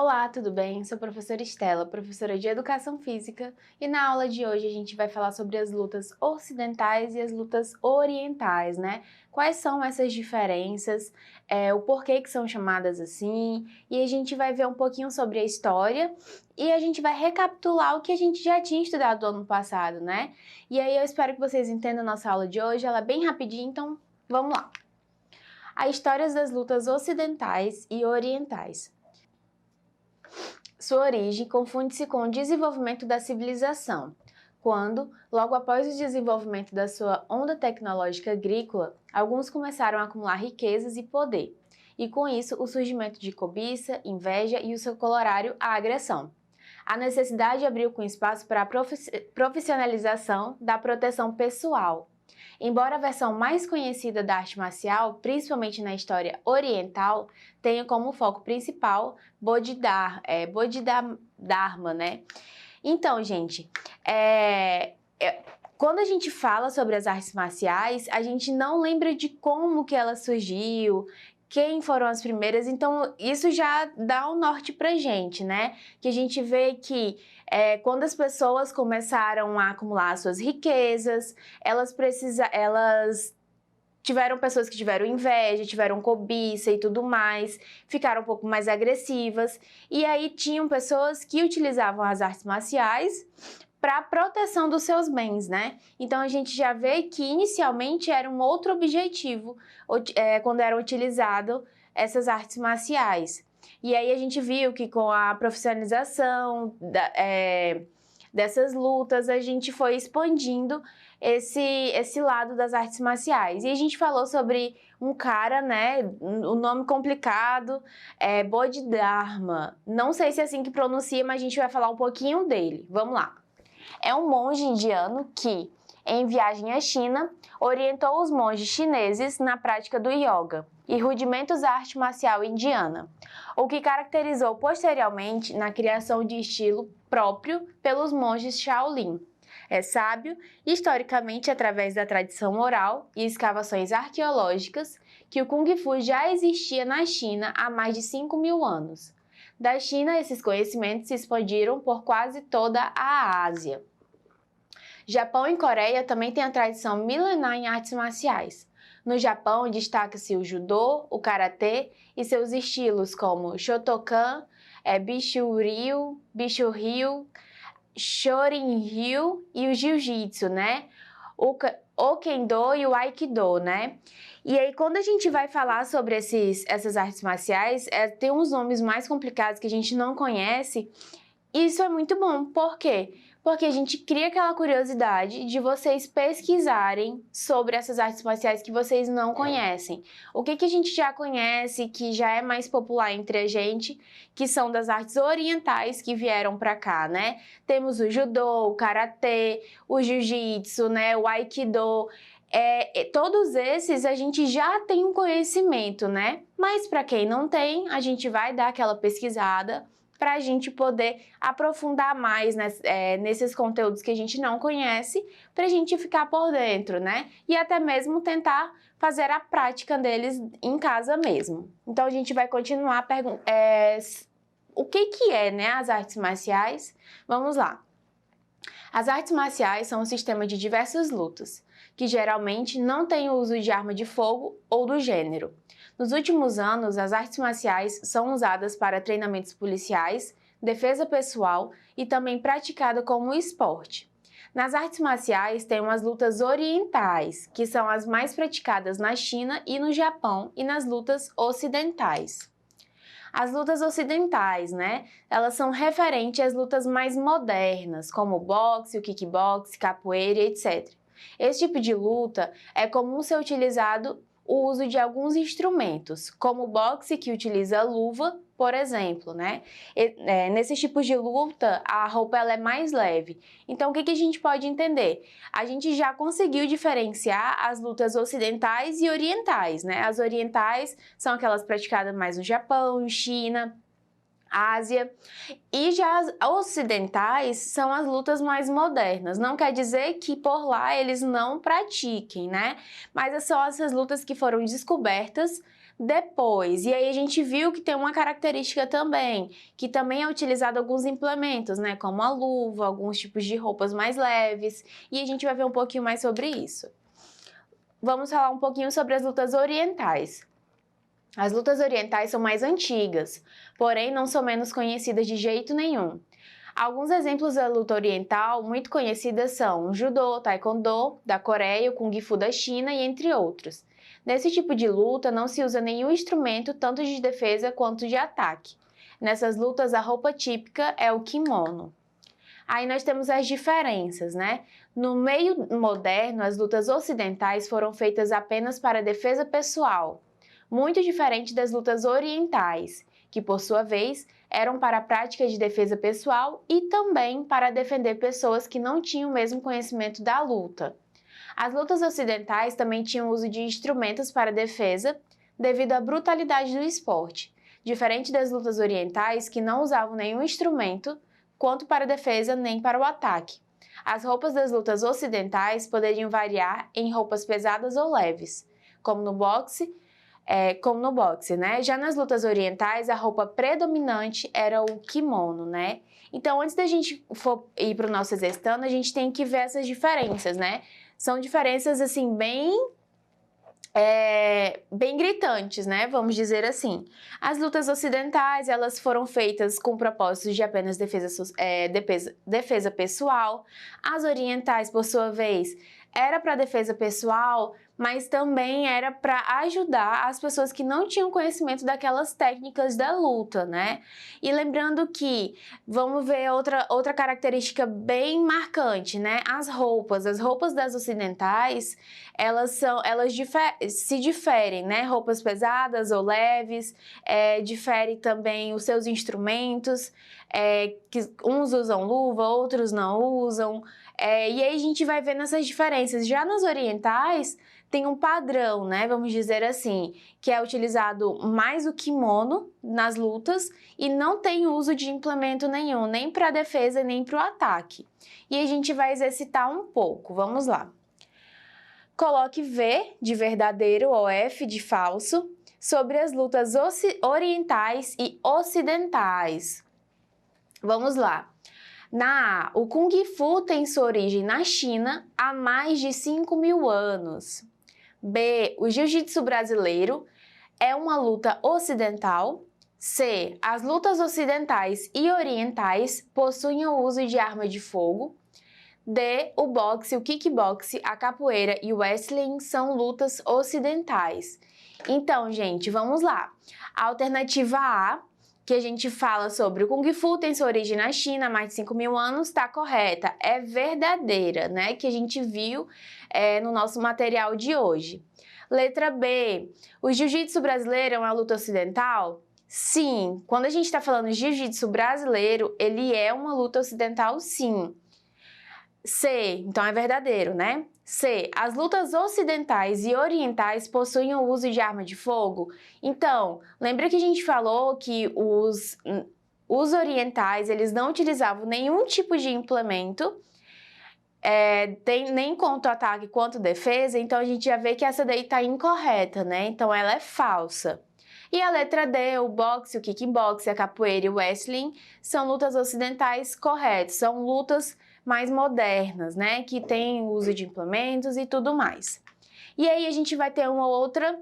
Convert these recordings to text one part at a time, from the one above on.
Olá, tudo bem? Sou a professora Estela, professora de Educação Física, e na aula de hoje a gente vai falar sobre as lutas ocidentais e as lutas orientais, né? Quais são essas diferenças, o porquê que são chamadas assim, e a gente vai ver um pouquinho sobre a história e a gente vai recapitular o que a gente já tinha estudado no ano passado, né? E aí eu espero que vocês entendam a nossa aula de hoje, ela é bem rapidinha, então vamos lá. A história das lutas ocidentais e orientais. Sua origem confunde-se com o desenvolvimento da civilização, quando, logo após o desenvolvimento da sua onda tecnológica agrícola, alguns começaram a acumular riquezas e poder, e com isso o surgimento de cobiça, inveja e o seu corolário, a agressão. A necessidade abriu com espaço para a profissionalização da proteção pessoal. Embora a versão mais conhecida da arte marcial, principalmente na história oriental, tenha como foco principal Bodhidharma, né? Então, gente, quando a gente fala sobre as artes marciais, a gente não lembra de como que ela surgiu, quem foram as primeiras, então isso já dá um norte pra gente, né? Que a gente vê que quando as pessoas começaram a acumular suas riquezas, elas tiveram pessoas que tiveram inveja, tiveram cobiça e tudo mais, ficaram um pouco mais agressivas, e aí tinham pessoas que utilizavam as artes marciais para a proteção dos seus bens, né? Então a gente já vê que inicialmente era um outro objetivo quando eram utilizadas essas artes marciais. E aí a gente viu que com a profissionalização dessas lutas, a gente foi expandindo esse lado das artes marciais. E a gente falou sobre um cara, né, o nome complicado, Bodhidharma. Não sei se é assim que pronuncia, mas a gente vai falar um pouquinho dele. Vamos lá. É um monge indiano que, em viagem à China, orientou os monges chineses na prática do yoga e rudimentos da arte marcial indiana, o que caracterizou posteriormente na criação de estilo próprio pelos monges Shaolin. É sábio, historicamente, através da tradição oral e escavações arqueológicas, que o Kung Fu já existia na China há mais de 5.000 anos. Da China, esses conhecimentos se expandiram por quase toda a Ásia. Japão e Coreia também têm a tradição milenar em artes marciais. No Japão, destaca-se o judô, o karatê e seus estilos como Shotokan, Bishu-ryu, Shorin-ryu e o jiu-jitsu, né? O kendo e o aikido, né? E aí, quando a gente vai falar sobre essas artes marciais, tem uns nomes mais complicados que a gente não conhece. E isso é muito bom. Por quê? Porque a gente cria aquela curiosidade de vocês pesquisarem sobre essas artes marciais que vocês não conhecem. O que a gente já conhece, que já é mais popular entre a gente, que são das artes orientais que vieram para cá, né? Temos o judô, o karatê, o jiu-jitsu, né? O aikido. Todos esses a gente já tem um conhecimento, né? Mas para quem não tem, a gente vai dar aquela pesquisada para a gente poder aprofundar mais nesses conteúdos que a gente não conhece, para a gente ficar por dentro, né? E até mesmo tentar fazer a prática deles em casa mesmo. Então a gente vai continuar o que é, né, as artes marciais? Vamos lá. As artes marciais são um sistema de diversas lutas, que geralmente não tem o uso de arma de fogo ou do gênero. Nos últimos anos, as artes marciais são usadas para treinamentos policiais, defesa pessoal e também praticada como esporte. Nas artes marciais, tem as lutas orientais, que são as mais praticadas na China e no Japão, e nas lutas ocidentais. As lutas ocidentais, né? Elas são referentes às lutas mais modernas, como o boxe, o kickbox, capoeira, etc. Esse tipo de luta é comum ser utilizado o uso de alguns instrumentos, como o boxe, que utiliza luva, por exemplo, né? Nesses tipos de luta, a roupa ela é mais leve. Então, o que a gente pode entender? A gente já conseguiu diferenciar as lutas ocidentais e orientais, né? As orientais são aquelas praticadas mais no Japão, China. Ásia. E já as ocidentais são as lutas mais modernas. Não quer dizer que por lá eles não pratiquem, né? Mas são essas lutas que foram descobertas depois. E aí a gente viu que tem uma característica também, que também é utilizado alguns implementos, né? Como a luva, alguns tipos de roupas mais leves. E a gente vai ver um pouquinho mais sobre isso. Vamos falar um pouquinho sobre as lutas orientais. As lutas orientais são mais antigas, porém não são menos conhecidas de jeito nenhum. Alguns exemplos da luta oriental muito conhecidas são o judô, taekwondo da Coreia, o kung fu da China e entre outros. Nesse tipo de luta não se usa nenhum instrumento tanto de defesa quanto de ataque. Nessas lutas a roupa típica é o kimono. Aí nós temos as diferenças, né? No meio moderno, as lutas ocidentais foram feitas apenas para defesa pessoal, muito diferente das lutas orientais, que por sua vez eram para a prática de defesa pessoal e também para defender pessoas que não tinham o mesmo conhecimento da luta. As lutas ocidentais também tinham uso de instrumentos para defesa devido à brutalidade do esporte, diferente das lutas orientais que não usavam nenhum instrumento, quanto para a defesa nem para o ataque. As roupas das lutas ocidentais poderiam variar em roupas pesadas ou leves, como no boxe, né? Já nas lutas orientais, a roupa predominante era o kimono, né? Então, antes da gente for ir para o nosso exercitando, a gente tem que ver essas diferenças, né? São diferenças, assim, bem gritantes, né? Vamos dizer assim. As lutas ocidentais, elas foram feitas com propósitos de apenas defesa pessoal. As orientais, por sua vez, era para defesa pessoal, mas também era para ajudar as pessoas que não tinham conhecimento daquelas técnicas da luta, né? E lembrando que, vamos ver outra característica bem marcante, né? As roupas das ocidentais, elas se diferem, né? Roupas pesadas ou leves, difere também os seus instrumentos, que uns usam luva, outros não usam, e aí a gente vai vendo essas diferenças. Já nas orientais, tem um padrão, né, vamos dizer assim, que é utilizado mais o kimono nas lutas e não tem uso de implemento nenhum, nem para defesa nem para o ataque. E a gente vai exercitar um pouco, vamos lá. Coloque V de verdadeiro ou F de falso sobre as lutas orientais e ocidentais. Vamos lá. Na A, o Kung Fu tem sua origem na China há mais de 5.000 anos. B, o Jiu-Jitsu brasileiro é uma luta ocidental. C, as lutas ocidentais e orientais possuem o uso de arma de fogo. D, o boxe, o kickboxe, a capoeira e o wrestling são lutas ocidentais. Então, gente, vamos lá. A alternativa A, que a gente fala sobre o Kung Fu tem sua origem na China há mais de 5.000 anos, está correta, é verdadeira, né? Que a gente viu no nosso material de hoje. Letra B, o Jiu-Jitsu brasileiro é uma luta ocidental? Sim, quando a gente está falando de Jiu-Jitsu brasileiro, ele é uma luta ocidental, sim. C, então é verdadeiro, né? C, as lutas ocidentais e orientais possuem o uso de arma de fogo? Então, lembra que a gente falou que os orientais, eles não utilizavam nenhum tipo de implemento, nem quanto ataque quanto defesa, então a gente já vê que essa daí está incorreta, né? Então ela é falsa. E a letra D, o boxe, o kickboxe, a capoeira e o wrestling são lutas ocidentais corretas, são lutas mais modernas, né? Que tem uso de implementos e tudo mais. E aí a gente vai ter uma outra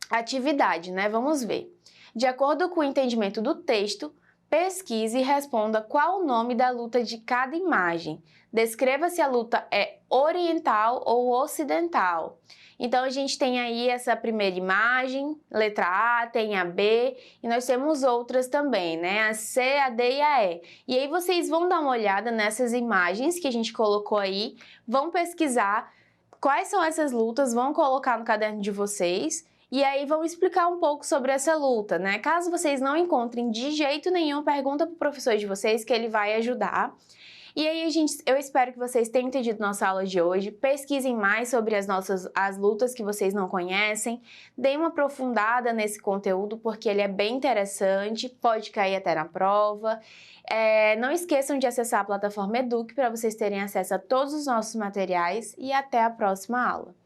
atividade, né? Vamos ver. De acordo com o entendimento do texto, pesquise e responda qual o nome da luta de cada imagem. Descreva se a luta é oriental ou ocidental. Então, a gente tem aí essa primeira imagem, letra A, tem a B, e nós temos outras também, né? A C, a D e a E. E aí, vocês vão dar uma olhada nessas imagens que a gente colocou aí, vão pesquisar quais são essas lutas, vão colocar no caderno de vocês, e aí vão explicar um pouco sobre essa luta, né? Caso vocês não encontrem de jeito nenhum, pergunta para o professor de vocês que ele vai ajudar. E aí, eu espero que vocês tenham entendido nossa aula de hoje. Pesquisem mais sobre as lutas que vocês não conhecem. Deem uma aprofundada nesse conteúdo, porque ele é bem interessante, pode cair até na prova. Não esqueçam de acessar a plataforma Eduque para vocês terem acesso a todos os nossos materiais e até a próxima aula.